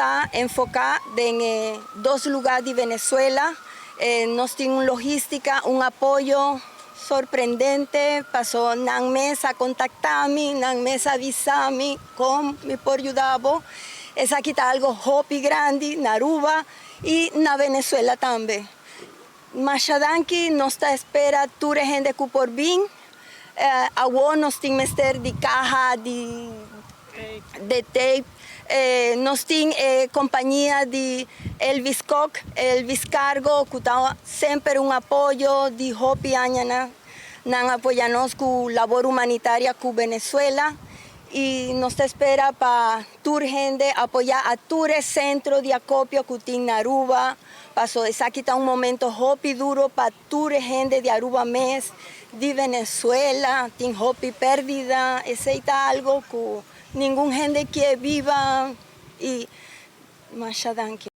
está enfocado en 2 lugares de Venezuela. Nos tiene una logística, un apoyo sorprendente. Pasó una mesa contactarme, una mesa avisarme cómo me por ayudar. Es aquí está algo hopi grande, en Aruba y en Venezuela también. Más adelante nos está espera toda gente que por bien. Agua nos tiene mester de caja, de tape. Nos tiene compañía de Elvis Cook, Elvis Cargo, que está siempre un apoyo de hopi añana, nan apoyarnos con labor humanitaria con Venezuela y nos espera para toda gente apoyar a todo el centro de acopio que tiene en Aruba. Pasó es aquí está un momento hopi duro para toda gente de Aruba mes, de Venezuela, tiene hopi pérdida, ese está algo que ningún gente que viva y más adelante.